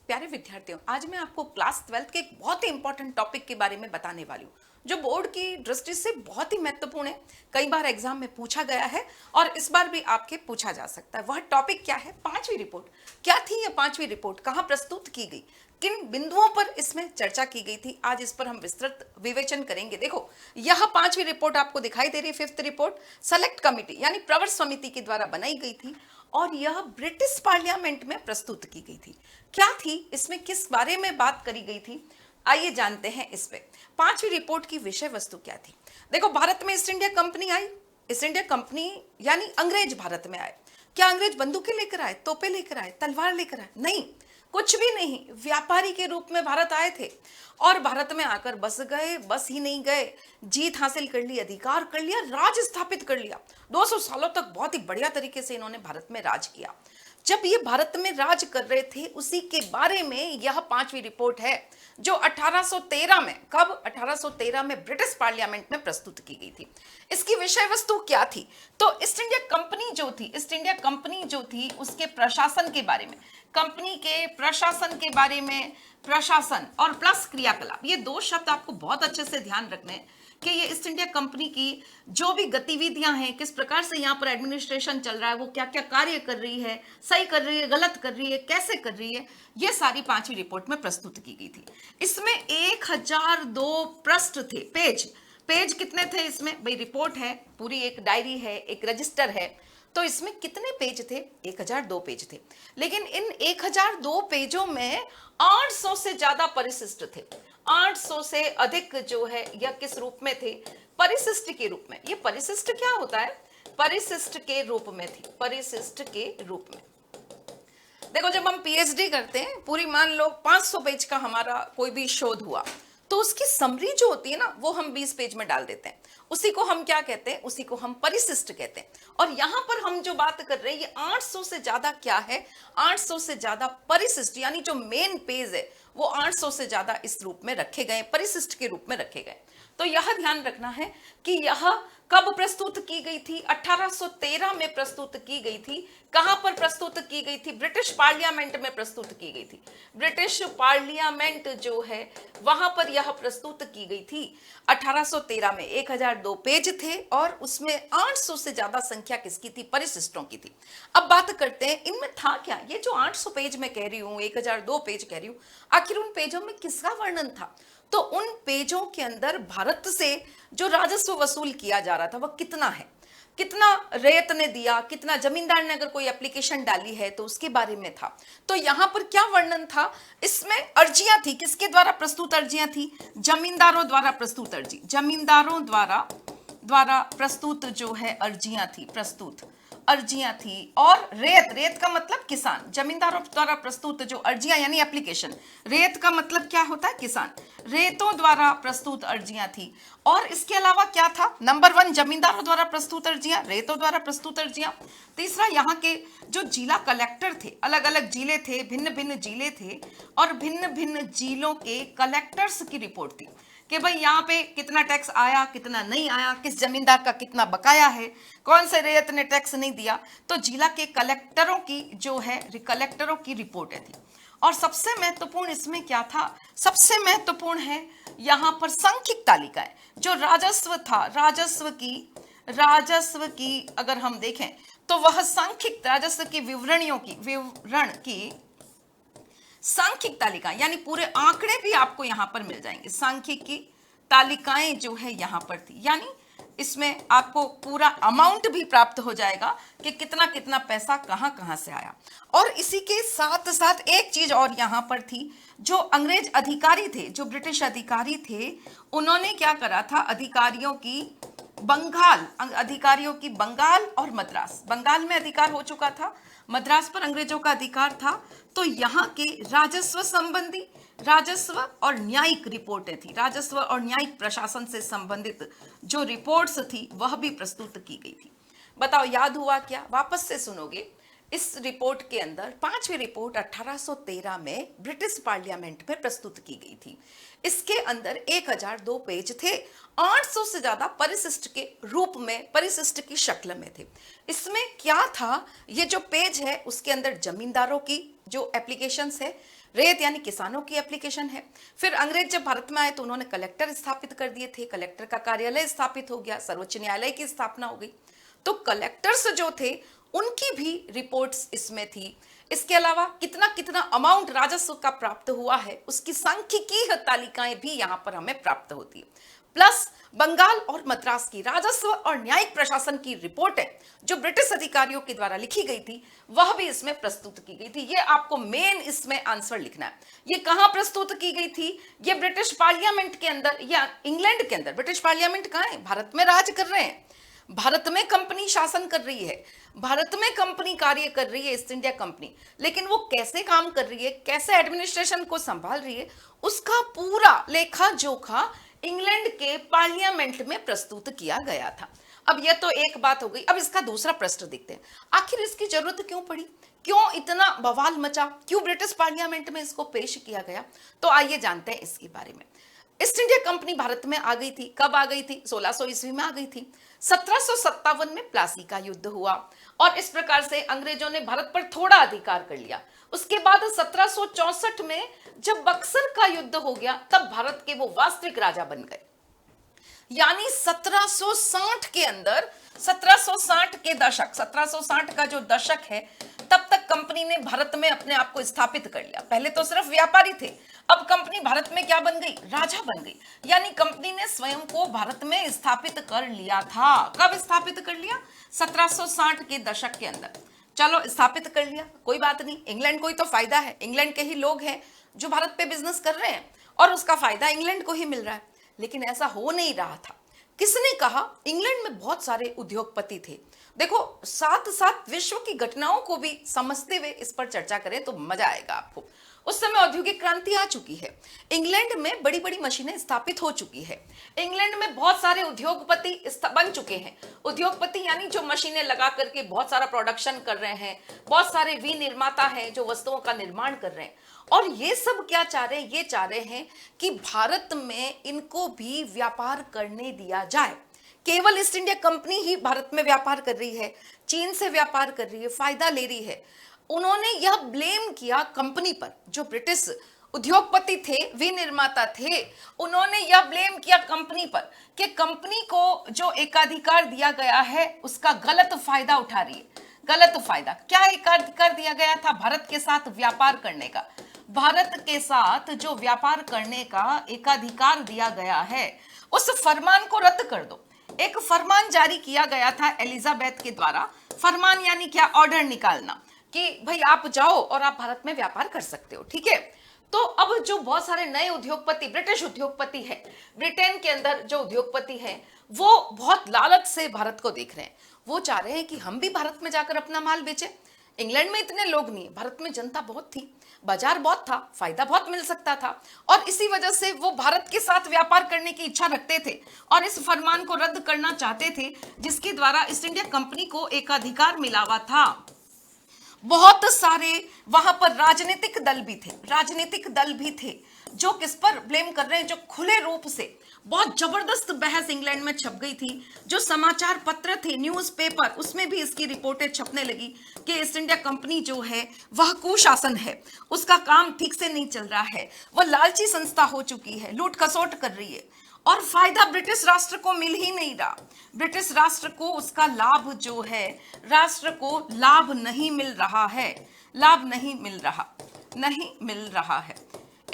प्यारे विद्यार्थियों, आज मैं आपको क्लास 12 के एक बहुत ही इंपॉर्टेंट टॉपिक के बारे में बताने वाली हूँ जो बोर्ड की दृष्टि से बहुत ही महत्वपूर्ण है। कई बार एग्जाम में पूछा गया है और इस बार भी आपके पूछा जा सकता है। वह टॉपिक क्या है? पांचवी रिपोर्ट। क्या थी यह पांचवी रिपोर्ट? कहाँ प्रस्तुत की गई? किन बिंदुओं पर इसमें चर्चा की गई थी? आज इस पर हम विस्तृत विवेचन करेंगे। देखो, यह पांचवी रिपोर्ट आपको दिखाई दे रही है। फिफ्थ रिपोर्ट सेलेक्ट कमिटी यानी प्रवर समिति के द्वारा बनाई गई थी और यह ब्रिटिश पार्लियामेंट में प्रस्तुत की गई थी। क्या थी इसमें, किस बारे में बात करी गई थी, आइए जानते हैं इस पे। पांचवी रिपोर्ट की विषय वस्तु क्या थी? देखो, भारत में ईस्ट इंडिया कंपनी आई। ईस्ट इंडिया कंपनी यानी अंग्रेज भारत में आए। क्या अंग्रेज बंदूकें लेकर आए, तोपे लेकर आए, तलवार लेकर आए? नहीं, कुछ भी नहीं। व्यापारी के रूप में भारत आए थे और भारत में आकर बस गए। बस ही नहीं गए, जीत हासिल कर ली, अधिकार कर लिया, राज स्थापित कर लिया। 200 सालों तक बहुत ही बढ़िया तरीके से इन्होंने भारत में राज किया। जब ये भारत में राज कर रहे थे, उसी के बारे में यह पांचवी रिपोर्ट है जो 1813 में, कब? 1813 में ब्रिटिश पार्लियामेंट में प्रस्तुत की गई थी। इसकी विषय वस्तु क्या थी? तो ईस्ट इंडिया कंपनी जो थी, ईस्ट इंडिया कंपनी जो थी उसके प्रशासन के बारे में, कंपनी के प्रशासन के बारे में, प्रशासन और प्लस क्रियाकलाप, ये दो शब्द आपको बहुत अच्छे से ध्यान रखने हैं कि ये ईस्ट इंडिया कंपनी की जो भी गतिविधियां हैं, किस प्रकार से यहाँ पर एडमिनिस्ट्रेशन चल रहा है, वो क्या क्या कार्य कर रही है, सही कर रही है, गलत कर रही है, कैसे कर रही है, ये सारी पांचवी रिपोर्ट में प्रस्तुत की गई थी। इसमें 1002 पृष्ठ थे। पेज कितने थे इसमें? भाई रिपोर्ट है, पूरी एक डायरी है, एक रजिस्टर है, तो इसमें कितने पेज थे? 1002 पेज थे। लेकिन इन 1002 पेजों में 800 से ज्यादा परिशिष्ट थे। 800 से अधिक जो है यह किस रूप में थे? परिशिष्ट के रूप में। ये परिशिष्ट क्या होता है? परिशिष्ट के रूप में थी, परिशिष्ट के रूप में। देखो, जब हम पीएचडी करते हैं, पूरी मान लो 500 पेज का हमारा कोई भी शोध हुआ, तो उसकी समरी जो होती है ना, वो हम 20 पेज में डाल देते हैं। उसी को हम क्या कहते हैं? उसी को हम परिशिष्ट कहते हैं। और यहां पर हम जो बात कर रहे हैं, ये 800 से ज्यादा क्या है? 800 से ज्यादा परिशिष्ट, यानी जो मेन पेज है वो 800 से ज्यादा इस रूप में रखे गए, परिशिष्ट के रूप में रखे गए। तो यह ध्यान रखना है कि यह कब प्रस्तुत की गई थी? 1813 में प्रस्तुत की गई थी। कहां पर प्रस्तुत की गई थी? ब्रिटिश पार्लियामेंट में प्रस्तुत की गई थी। ब्रिटिश पार्लियामेंट जो है वहां पर यह प्रस्तुत की गई थी 1813 में। 1002 पेज थे और उसमें 800 से ज्यादा संख्या किसकी थी? परिशिष्टों की थी। अब बात करते हैं इनमें था क्या। ये जो 800 पेज में कह रही हूं, 1002 पेज कह रही हूं, आखिर उन पेजों में किसका वर्णन था? तो उन पेजों के अंदर भारत से जो राजस्व वसूल किया जा रहा था वह कितना है, कितना रेत ने दिया, कितना जमींदार ने अगर कोई एप्लीकेशन डाली है तो उसके बारे में था। तो यहां पर क्या वर्णन था? इसमें अर्जियां थी। किसके द्वारा प्रस्तुत अर्जियां थी? जमींदारों द्वारा प्रस्तुत अर्जी, जमींदारों द्वारा प्रस्तुत जो है अर्जियां थी, प्रस्तुत अर्जियां थी। और रेत का मतलब किसान, जमींदारों द्वारा प्रस्तुत जो अर्जियां यानी एप्लीकेशन, रेत का मतलब क्या होता है? किसान। रेतों द्वारा प्रस्तुत अर्जियां थी। और इसके अलावा क्या था? नंबर 1 जमींदारों द्वारा प्रस्तुत अर्जियां, रेतों द्वारा प्रस्तुत अर्जियां। तीसरा, यहाँ के जो जिला कलेक्टर थे, अलग अलग जिले थे, भिन्न भिन्न जिले थे और भिन्न भिन्न जिलों के कलेक्टर्स की रिपोर्ट थी कि भाई यहाँ पे कितना टैक्स आया, कितना नहीं आया, किस जमींदार का कितना बकाया है, कौन से रेत ने टैक्स नहीं दिया। तो जिला के कलेक्टरों की जो है, कलेक्टरों की रिपोर्टें थी। और सबसे महत्वपूर्ण इसमें क्या था? सबसे महत्वपूर्ण है यहाँ पर सांख्यिक तालिकाएं। जो राजस्व था, राजस्व की अगर हम देखें तो वह सांख्यिक राजस्व की विवरण की सांख्यिक तालिका, यानी पूरे आंकड़े भी आपको यहां पर मिल जाएंगे। सांख्यिक की तालिकाएं जो है यहां पर थी, यानी इसमें आपको पूरा अमाउंट भी प्राप्त हो जाएगा कि कितना कितना पैसा कहां कहां से आया। और इसी के साथ साथ एक चीज और यहां पर थी, जो अंग्रेज अधिकारी थे, जो ब्रिटिश अधिकारी थे, उन्होंने क्या करा था? अधिकारियों की बंगाल और मद्रास, बंगाल में अधिकार हो चुका था, मद्रास पर अंग्रेजों का अधिकार था। तो यहाँ के राजस्व संबंधी, राजस्व और न्यायिक रिपोर्टें थी, राजस्व और न्यायिक प्रशासन से संबंधित जो रिपोर्ट्स थी वह भी प्रस्तुत की गई थी। बताओ, याद हुआ क्या? वापस से सुनोगे। इस रिपोर्ट के अंदर 5वीं रिपोर्ट 1813 में ब्रिटिश पार्लियामेंट में प्रस्तुत की गई थी। इसके अंदर 1002 पेज थे, 800 से ज्यादा परिशिष्ट के रूप में, परिशिष्ट की शक्ल में थे। इसमें क्या था, ये जो पेज है उसके अंदर जमींदारों की जो एप्लीकेशंस है, रेत यानी किसानों की एप्लीकेशन है। फिर अंग्रेज जब भारत में आए तो उन्होंने कलेक्टर स्थापित कर दिए थे, कलेक्टर का कार्यालय स्थापित हो गया, सर्वोच्च न्यायालय की स्थापना हो गई। तो कलेक्टर्स जो थे उनकी भी रिपोर्ट्स इसमें थी। इसके अलावा कितना कितना अमाउंट राजस्व का प्राप्त हुआ है उसकी सांख्यिकीय तालिकाएं भी यहां पर हमें प्राप्त होती है। प्लस बंगाल और मद्रास की राजस्व और न्यायिक प्रशासन की रिपोर्टें जो ब्रिटिश अधिकारियों के द्वारा लिखी गई थी वह भी इसमें प्रस्तुत की गई थी। ये आपको मेन इसमें आंसर लिखना है। ये कहां प्रस्तुत की गई थी? ये ब्रिटिश पार्लियामेंट के अंदर या इंग्लैंड के अंदर। ब्रिटिश पार्लियामेंट कहां है? भारत में राज कर रहे हैं, भारत में कंपनी शासन कर रही है, भारत में कंपनी कार्य कर रही है, ईस्ट इंडिया कंपनी। लेकिन वो कैसे काम कर रही है, कैसे एडमिनिस्ट्रेशन को संभाल रही है, उसका पूरा लेखा जोखा इंग्लैंड के पार्लियामेंट में प्रस्तुत किया गया था। अब यह तो एक बात हो गई। अब इसका दूसरा प्रश्न देखते हैं, आखिर इसकी जरूरत क्यों पड़ी, क्यों इतना बवाल मचा, क्यों ब्रिटिश पार्लियामेंट में इसको पेश किया गया? तो आइए जानते हैं इसके बारे में। ईस्ट इंडिया कंपनी भारत में आ गई थी। कब आ गई थी? 1600 ईस्वी में आ गई थी। 1757 में प्लासी का युद्ध हुआ और इस प्रकार से अंग्रेजों ने भारत पर थोड़ा अधिकार कर लिया। उसके बाद 1764 में जब बक्सर का युद्ध हो गया तब भारत के वो वास्तविक राजा बन गए। यानी 1760 के अंदर, 1760 के दशक, 1760 का जो दशक है तब तक कंपनी ने भारत में अपने आप को स्थापित कर लिया। पहले तो सिर्फ व्यापारी थे, अब कंपनी भारत में क्या बन गई? राजा बन गई। यानी कंपनी ने स्वयं को भारत में स्थापित कर लिया था। कब स्थापित कर लिया? 1760 के दशक के अंदर। चलो स्थापित कर लिया, कोई बात नहीं, इंग्लैंड को ही तो फायदा है, इंग्लैंड के ही लोग हैं जो भारत पे बिजनेस कर रहे हैं और उसका फायदा इंग्लैंड को ही मिल रहा है। लेकिन ऐसा हो नहीं रहा था। किसने कहा? इंग्लैंड में बहुत सारे उद्योगपति थे। देखो, साथ साथ विश्व की घटनाओं को भी समझते हुए इस पर चर्चा करें तो मजा आएगा आपको। उस समय औद्योगिक क्रांति आ चुकी है, इंग्लैंड में बड़ी बड़ी मशीनें स्थापित हो चुकी है, इंग्लैंड में बहुत सारे उद्योगपति बन चुके हैं। उद्योगपति यानी जो मशीनें लगा करके बहुत सारा प्रोडक्शन कर रहे हैं, बहुत सारे विनिर्माता हैं जो वस्तुओं का निर्माण कर रहे हैं। और ये सब क्या चाह रहे हैं? ये चाह रहे हैं कि भारत में इनको भी व्यापार करने दिया जाए। केवल ईस्ट इंडिया कंपनी ही भारत में व्यापार कर रही है, चीन से व्यापार कर रही है, फायदा ले रही है। उन्होंने यह ब्लेम किया कंपनी पर। जो ब्रिटिश उद्योगपति थे, विनिर्माता थे, उन्होंने यह ब्लेम किया कंपनी पर कि कंपनी को जो एकाधिकार दिया गया है उसका गलत फायदा उठा रही है। गलत फायदा क्या एकाधिकार दिया गया था? भारत के साथ व्यापार करने का। भारत के साथ जो व्यापार करने का एकाधिकार दिया गया है उस फरमान को रद्द कर दो। एक फरमान जारी किया गया था एलिजाबेथ के द्वारा। फरमान यानी क्या? ऑर्डर निकालना कि भाई आप जाओ और आप भारत में व्यापार कर सकते हो, ठीक है। तो अब जो बहुत सारे नए उद्योगपति, ब्रिटिश उद्योगपति है, ब्रिटेन के अंदर जो उद्योगपति हैं वो बहुत लालच से भारत को देख रहे हैं। वो चाह रहे हैं कि हम भी भारत में जाकर अपना माल बेचें। इंग्लैंड में इतने लोग नहीं, भारत में जनता बहुत थी, बाजार बहुत था, फायदा बहुत मिल सकता था और इसी वजह से वो भारत के साथ व्यापार करने की इच्छा रखते थे और इस फरमान को रद्द करना चाहते थे जिसके द्वारा ईस्ट इंडिया कंपनी को एकाधिकार मिला हुआ था। बहुत सारे वहां पर राजनीतिक दल भी थे जो किस पर ब्लेम कर रहे हैं, जो खुले रूप से बहुत जबरदस्त बहस इंग्लैंड में छप गई थी। जो समाचार पत्र थे, न्यूज़पेपर, उसमें भी इसकी रिपोर्टें छपने लगी कि ईस्ट इंडिया कंपनी जो है वह कुशासन है, उसका काम ठीक से नहीं चल रहा है, वह लालची संस्था हो चुकी है, लूट खसोट कर रही है और फायदा ब्रिटिश राष्ट्र को मिल ही नहीं रहा। ब्रिटिश राष्ट्र को उसका लाभ जो है, राष्ट्र को लाभ नहीं मिल रहा है, लाभ नहीं मिल रहा है।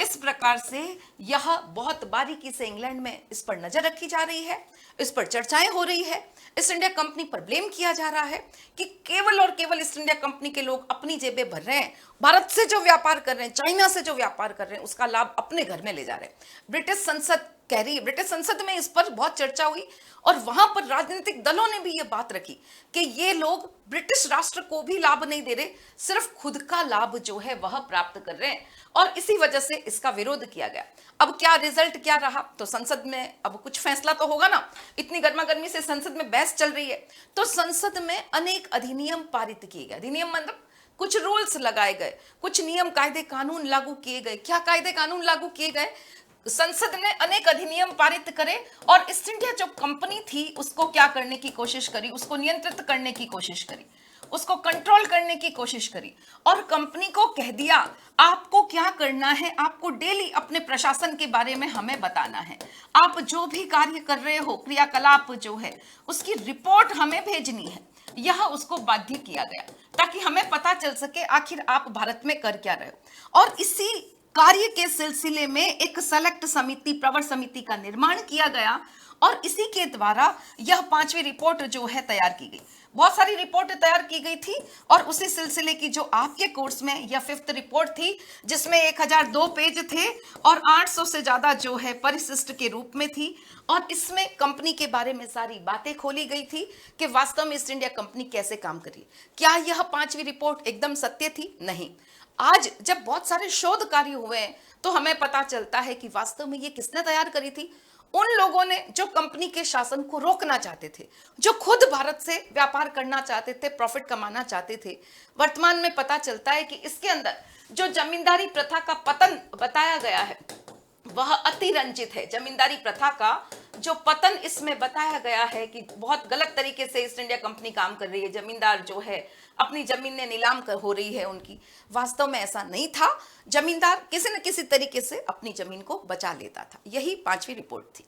इस प्रकार से यह बहुत बारीकी से इंग्लैंड में इस पर नजर रखी जा रही है, इस पर चर्चाएं हो रही है। ईस्ट इंडिया कंपनी पर ब्लेम किया जा रहा है कि केवल और केवल ईस्ट इंडिया कंपनी के लोग अपनी जेबें भर रहे हैं, भारत से जो व्यापार कर रहे हैं, चाइना से जो व्यापार कर रहे हैं, उसका लाभ अपने घर में ले जा रहे हैं। ब्रिटिश संसद कह रही है। ब्रिटिश संसद में इस पर बहुत चर्चा हुई और वहां पर राजनीतिक दलों ने भी ये बात रखी कि ये लोग ब्रिटिश राष्ट्र को भी लाभ नहीं दे रहे, सिर्फ खुद का लाभ जो है वह प्राप्त कर रहे हैं, और इसी वजह से इसका विरोध किया गया। अब क्या रिजल्ट क्या रहा, तो संसद में अब कुछ फैसला तो होगा ना, इतनी गर्मा गर्मी से संसद में बहस चल रही है। तो संसद में अनेक अधिनियम पारित किए गए। अधिनियम मतलब कुछ रूल्स लगाए गए, कुछ नियम कायदे कानून लागू किए गए। क्या कायदे कानून लागू किए गए? संसद ने अनेक अधिनियम पारित करे और ईस्ट इंडिया जो कंपनी थी उसको क्या करने की कोशिश करी, उसको नियंत्रित करने की कोशिश करी, उसको कंट्रोल करने की कोशिश करी, और कंपनी को कह दिया आपको क्या करना है, आपको डेली अपने प्रशासन के बारे में हमें बताना है, आप जो भी कार्य कर रहे हो, क्रियाकलाप जो है उसकी रिपोर्ट हमें भेजनी है। यह उसको बाध्य किया गया ताकि हमें पता चल सके आखिर आप भारत में कर क्या रहे हो। और इसी कार्य के सिलसिले में एक सेलेक्ट समिति, प्रवर समिति का निर्माण किया गया और इसी के द्वारा यह 5वीं रिपोर्ट जो है तैयार की गई। बहुत सारी रिपोर्ट तैयार की गई थी और उसी सिलसिले की जो आपके कोर्स में यह 5th रिपोर्ट थी, जिसमें 1002 पेज थे और 800 से ज्यादा जो है परिशिष्ट के रूप में थी, और इसमें कंपनी के बारे में सारी बातें खोली गई थी कि वास्तव में ईस्ट इंडिया कंपनी कैसे काम कर रही है। क्या यह 5वीं रिपोर्ट एकदम सत्य थी? नहीं। आज जब बहुत सारे शोध कार्य हुए हैं तो हमें पता चलता है कि वास्तव में ये किसने तैयार करी थी? उन लोगों ने जो कंपनी के शासन को रोकना चाहते थे, जो खुद भारत से व्यापार करना चाहते थे, प्रॉफिट कमाना चाहते थे। वर्तमान में पता चलता है कि इसके अंदर जो जमींदारी प्रथा का पतन बताया गया है वह अतिरंजित है। जमींदारी प्रथा का जो पतन इसमें बताया गया है कि बहुत गलत तरीके से ईस्ट इंडिया कंपनी काम कर रही है, जमींदार जो है अपनी जमीन ने नीलाम हो रही है उनकी। वास्तव में ऐसा नहीं था, जमींदार किसी न किसी तरीके से अपनी जमीन को बचा लेता था। यही 5वीं रिपोर्ट थी।